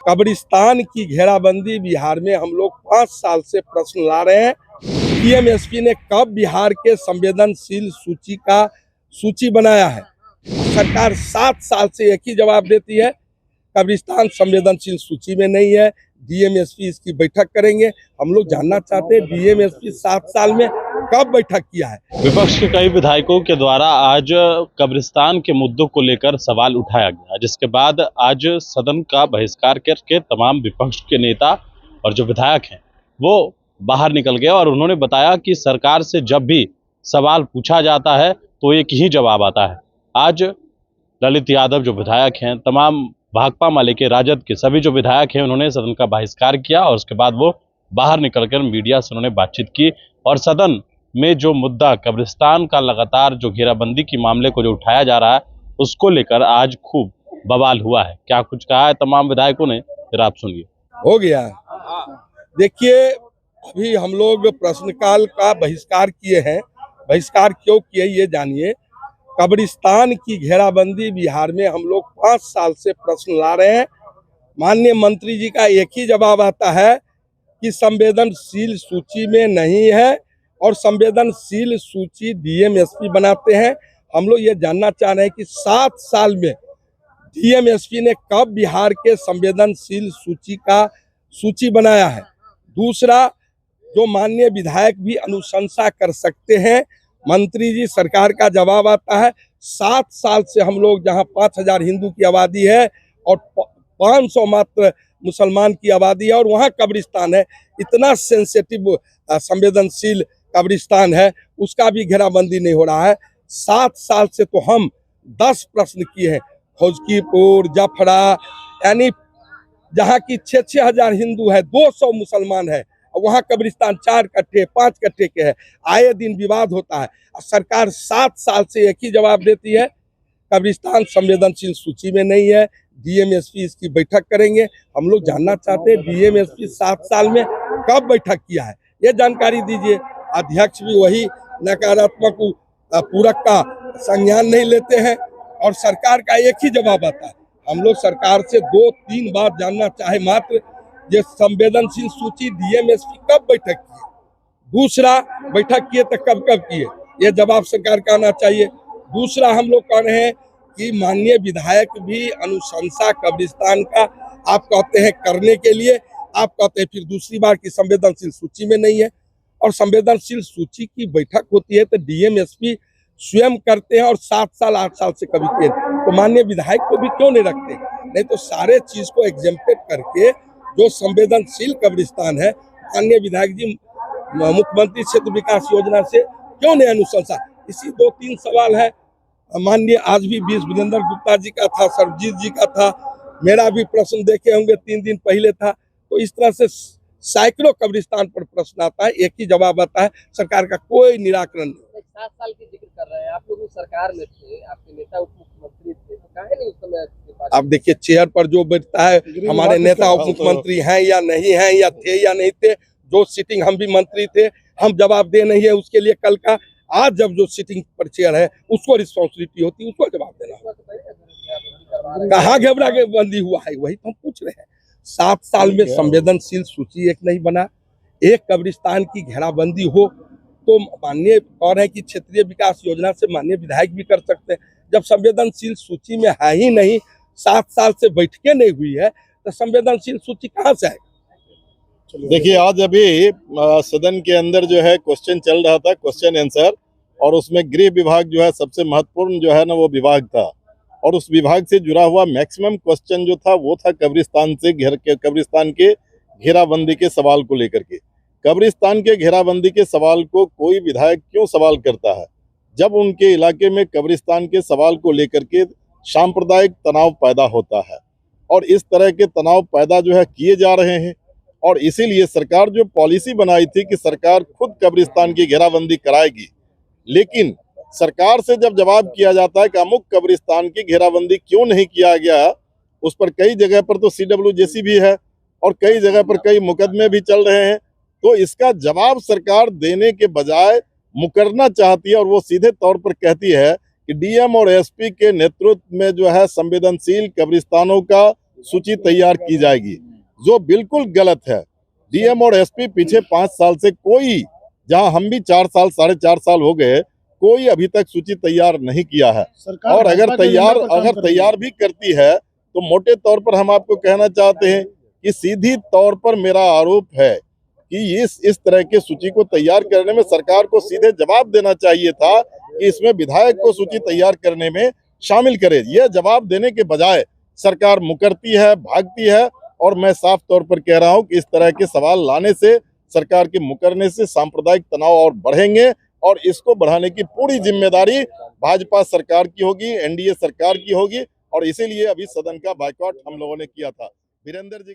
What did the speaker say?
कब्रिस्तान की घेराबंदी बिहार में हम लोग 5 साल से प्रश्न ला रहे हैं। डीएमएसपी ने कब बिहार के संवेदनशील सूची बनाया है? सरकार 7 साल से एक ही जवाब देती है, कब्रिस्तान संवेदनशील सूची में नहीं है। डीएमएसपी इसकी बैठक करेंगे। हम लोग जानना चाहते हैं डीएमएसपी 7 साल में कब बैठक किया है। विपक्ष के कई विधायकों के द्वारा आज कब्रिस्तान के मुद्दों को लेकर सवाल उठाया गया, जिसके बाद आज सदन का बहिष्कार करके तमाम विपक्ष के नेता और जो विधायक हैं वो बाहर निकल गए और उन्होंने बताया कि सरकार से जब भी सवाल पूछा जाता है तो एक ही जवाब आता है। आज ललित यादव जो विधायक हैं, तमाम भाकपा माले के, राजद के सभी जो विधायक हैं, उन्होंने सदन का बहिष्कार किया और उसके बाद वो बाहर निकलकर मीडिया से उन्होंने बातचीत की और सदन में जो मुद्दा कब्रिस्तान का लगातार जो घेराबंदी के मामले को जो उठाया जा रहा है उसको लेकर आज खूब बवाल हुआ है। क्या कुछ कहा है तमाम विधायकों ने, फिर आप सुनिए। हो गया, देखिए अभी हम लोग प्रश्नकाल का बहिष्कार किए हैं। बहिष्कार क्यों किए ये जानिए। कब्रिस्तान की घेराबंदी बिहार में हम लोग 5 साल से प्रश्न ला रहे हैं। माननीय मंत्री जी का एक ही जवाब आता है कि संवेदनशील सूची में नहीं है और संवेदनशील सूची डीएमएसपी बनाते हैं। हम लोग ये जानना चाह रहे हैं कि 7 साल में डीएमएसपी ने कब बिहार के संवेदनशील सूची बनाया है। दूसरा, जो माननीय विधायक भी अनुशंसा कर सकते हैं, मंत्री जी सरकार का जवाब आता है 7 साल से हम लोग जहां 5,000 हिंदू की आबादी है और 500 मात्र मुसलमान की आबादी है और वहां कब्रिस्तान है, इतना सेंसिटिव संवेदनशील कब्रिस्तान है, उसका भी घेराबंदी नहीं हो रहा है। 7 साल से तो हम 10 प्रश्न किए हैं। फौजकीपुर, जफरा, यानी जहाँ की 6-6 हजार हिंदू है, 200 मुसलमान है, वहाँ कब्रिस्तान 4 कट्ठे 5 कट्ठे के है। आए दिन विवाद होता है। सरकार 7 साल से एक ही जवाब देती है, कब्रिस्तान संवेदनशील सूची में नहीं है। डीएमएसपी इसकी बैठक करेंगे। हम लोग जानना चाहते हैं डीएमएसपी 7 साल में कब बैठक किया है, ये जानकारी दीजिए। अध्यक्ष भी वही नकारात्मक पूरक का संज्ञान नहीं लेते हैं और सरकार का एक ही जवाब आता है। हम लोग सरकार से 2-3 बात जानना चाहे मात्र, ये संवेदनशील सूची डीएमएसपी कब बैठक किए, दूसरा बैठक किए तो कब किए, ये जवाब सरकार का आना चाहिए। दूसरा, हम लोग कह रहे हैं कि माननीय विधायक भी अनुशंसा कब्रिस्तान का आप कहते हैं करने के लिए, आप कहते हैं फिर दूसरी बार की संवेदनशील सूची में नहीं है। और संवेदनशील सूची की बैठक होती है तो डीएमएसपी स्वयं करते हैं और 7 साल 8 साल से कभी किए, तो माननीय विधायक को भी क्यों नहीं रखते? नहीं तो सारे चीज को एग्जेम्प्टेड करके जो संवेदनशील कब्रिस्तान है, माननीय विधायक जी मुख्यमंत्री क्षेत्र विकास योजना से क्यों नहीं अनुशंसा? इसी 2-3 सवाल है। माननीय आज भी 20 वीरेंद्र गुप्ता जी का था, सरजीत जी का था, मेरा भी प्रश्न देखे होंगे 3 दिन पहले था। तो इस तरह से सैकड़ों कब्रिस्तान पर प्रश्न आता है, एक ही जवाब आता है, सरकार का कोई निराकरण नहीं। 7 साल की जिक्र कर रहे हैं, आप लोग सरकार में थे, आपके नेता उप मुख्यमंत्री थे, तो काहे नहीं उस समय? आप देखिए चेयर पर जो बैठता है, हमारे नेता उप मुख्यमंत्री हैं या नहीं हैं, या थे या नहीं थे, जो सीटिंग हम भी मंत्री थे, हम जवाब दे नहीं है उसके लिए कल का। आज जब जो सीटिंग पर चेयर है उसको रिस्पॉन्सिबिलिटी होती है, उसको जवाब देना। कहाँ घेराबंदी हुआ है, वही तो हम पूछ रहे हैं। 7 साल में संवेदनशील सूची एक नहीं बना। एक कब्रिस्तान की घेराबंदी हो तो माननीय कह रहे हैं कि क्षेत्रीय विकास योजना से माननीय विधायक भी कर सकते हैं। जब संवेदनशील सूची में है ही नहीं, 7 साल से बैठकें नहीं हुई है, तो संवेदनशील सूची कहाँ से आएगी? देखिए, आज अभी सदन के अंदर जो है क्वेश्चन चल रहा था, क्वेश्चन आंसर, और उसमें गृह विभाग जो है सबसे महत्वपूर्ण जो है ना वो विभाग था, और उस विभाग से जुड़ा हुआ मैक्सिमम क्वेश्चन जो था वो था कब्रिस्तान के घेराबंदी के सवाल को लेकर के। कब्रिस्तान के घेराबंदी के सवाल को कोई विधायक क्यों सवाल करता है, जब उनके इलाके में कब्रिस्तान के सवाल को लेकर के सांप्रदायिक तनाव पैदा होता है, और इस तरह के तनाव पैदा जो है किए जा रहे हैं। और इसीलिए सरकार जो पॉलिसी बनाई थी कि सरकार खुद कब्रिस्तान की घेराबंदी कराएगी, लेकिन सरकार से जब जवाब किया जाता है कि अमुक कब्रिस्तान की घेराबंदी क्यों नहीं किया गया, उस पर कई जगह पर तो CWJC भी है और कई जगह पर कई मुकदमे भी चल रहे हैं, तो इसका जवाब सरकार देने के बजाय मुकरना चाहती है और वो सीधे तौर पर कहती है कि डीएम और एसपी के नेतृत्व में जो है संवेदनशील कब्रिस्तानों का सूची तैयार की जाएगी, जो बिल्कुल गलत है। डीएम और एसपी पीछे 5 साल से कोई, जहां हम भी 4 साल 4.5 साल हो गए, कोई अभी तक सूची तैयार नहीं किया है। और अगर तैयार भी करती है तो मोटे तौर पर हम आपको कहना चाहते हैं कि सीधी तौर पर मेरा आरोप है कि इस तरह के सूची को तैयार करने में सरकार को सीधे जवाब देना चाहिए था कि इसमें विधायक को सूची तैयार करने में शामिल करे। यह जवाब देने के बजाय सरकार मुकरती है, भागती है। और मैं साफ तौर पर कह रहा हूं कि इस तरह के सवाल लाने से, सरकार के मुकरने से सांप्रदायिक तनाव और बढ़ेंगे, और इसको बढ़ाने की पूरी जिम्मेदारी भाजपा सरकार की होगी, एनडीए सरकार की होगी। और इसीलिए अभी सदन का बायकॉट हम लोगों ने किया था। वीरेंद्र जी